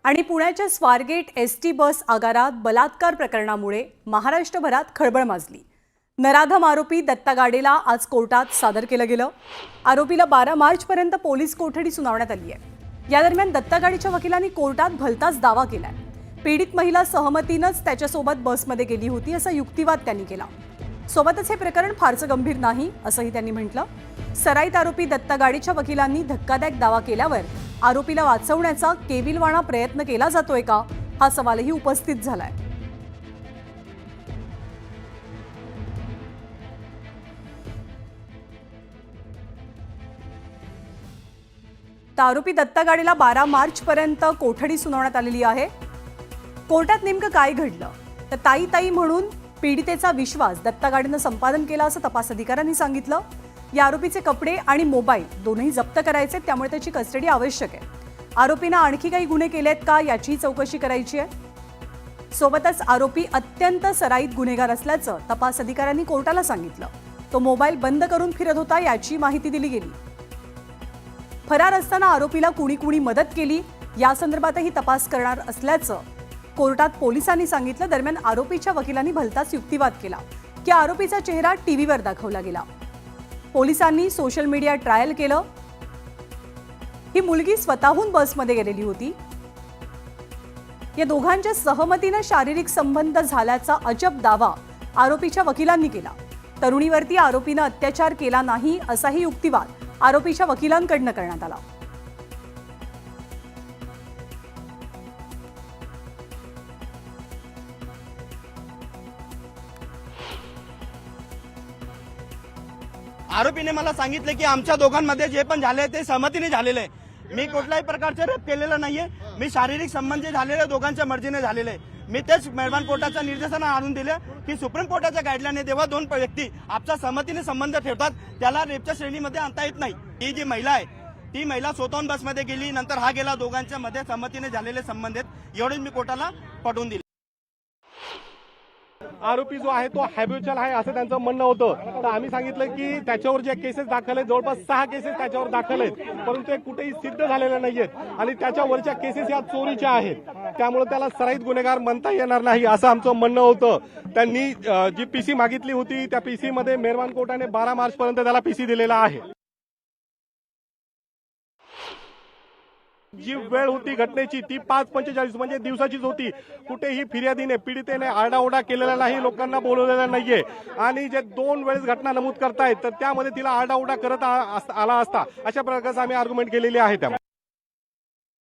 आणि पुण्याच्या Swargate ST bus आगारात बलात्कार प्रकरणामुळे महाराष्ट्रभरात खळबळ माजली। नराधम आरोपी दत्ता गाडेला आज कोर्टात सादर केलं गेलं। आरोपीला 12 मार्चपर्यंत पोलीस कोठडी सुनावण्यात आली आहे। या दरम्यान दत्ता गाडीच्या वकिलांनी कोर्टात भलताच दावा केलाय। पीडित महिला सहमतीनंच त्याच्यासोबत बसमध्ये गेली होती असा युक्तिवाद त्यांनी केला। सोबतच हे प्रकरण फारसं गंभीर नाही असंही त्यांनी म्हटलं। सराईत आरोपी दत्ता गाडीच्या वकिलांनी धक्कादायक दावा केल्यावर आरोपीला वाचवण्याचा केविलवाणा प्रयत्न केला जातोय का हा सवालही उपस्थित झालाय। तर आरोपी दत्ता गाडीला 12 मार्चपर्यंत कोठडी सुनावण्यात आलेली आहे। कोर्टात नेमकं काय घडलं तर ताई म्हणून पीडितेचा विश्वास दत्ता गाडीनं संपादन केला असं तपास अधिकाऱ्यांनी सांगितलं। या आरोपीचे कपडे आणि मोबाईल दोन्ही जप्त करायचे, त्यामुळे त्याची कस्टडी आवश्यक आहे। आरोपीनं आणखी काही गुन्हे केलेत का याची चौकशी करायची आहे। सोबतच आरोपी अत्यंत सराईत गुन्हेगार असल्याचं तपास अधिकाऱ्यांनी कोर्टाला सांगितलं। तो मोबाईल बंद करून फिरत होता याची माहिती दिली गेली। फरार असताना आरोपीला कुणी मदत केली या संदर्भातही तपास करणार असल्याचं कोर्टात पोलिसांनी सांगितलं। दरम्यान आरोपीच्या वकिलांनी भलताच युक्तिवाद केला की आरोपीचा चेहरा टीव्हीवर दाखवला गेला। पोलिसांनी सोशल मीडिया ट्रायल केलं। ही मुलगी स्वतःहून बसमध्ये गेलेली होती। या दोघांच्या सहमतीने शारीरिक संबंध झाल्याचा अजब दावा आरोपीच्या वकिलांनी केला। तरुणीवरती आरोपीनं अत्याचार केला नाही असाही युक्तिवाद आरोपीच्या वकिलांकडून करण्यात आला। आरोपीने मला सांगितले की आमच्या दोघांमध्ये जे पण झाले ते सहमतीने झालेले आहे। मी कुठल्याही प्रकारचे रेप केलेलं नाहीये। मी शारीरिक संबंध जे झालेले दोघांच्या मर्जीने झालेले आहे। मी तेच मेहरबान कोर्टाच्या निर्देशांना आणून दिले की सुप्रीम कोर्टाच्या गाईडलाईन जेव्हा दोन व्यक्ती आपल्या सहमतीने संबंध ठेवतात त्याला रेपच्या श्रेणीमध्ये आणता येत नाही। ही जी महिला आहे ती महिला स्वतःहून बसमध्ये गेली, नंतर हा गेला, दोघांच्या मध्ये सहमतीने झालेले संबंध आहेत एवढेच मी कोर्टाला पटवून दिले। आरोपी जो आहे तो हॅबिच्युअल आहे असं त्यांचं म्हणणं होतं। तर आम्ही सांगितलं की त्याच्यावर जे केसेस दाखल आहेत जवळपास 6 केसेस त्याच्यावर दाखल आहेत, परंतु ते कुठेही सिद्ध झालेले नाहीयेत आणि त्याच्यावरच्या केसेस या चोरीच्या आहेत, त्यामुळे त्याला सराईत गुन्हेगार म्हणता येणार नाही असं आमचं म्हणणं होतं। त्यांनी जी पीसी मागितली होती त्या पीसी मध्ये मेहरबान कोर्टाने 12 मार्चपर्यंत त्याला पीसी दिलेला आहे। जी वेळ होती घटनेची ती 5:45 म्हणजे दिवसाचीच होती। कुठेही फिर्यादीने पीडितेने आरडाओरडा केलेला नाही, लोकांना बोलवलेलं नाहीये आणि जे 2 वेळेस घटना नमूद करतायत तर त्यामध्ये तिला आरडाओरडा करत आला असता अशा प्रकारचा आम्ही आर्ग्युमेंट केलेली आहे। त्यामुळे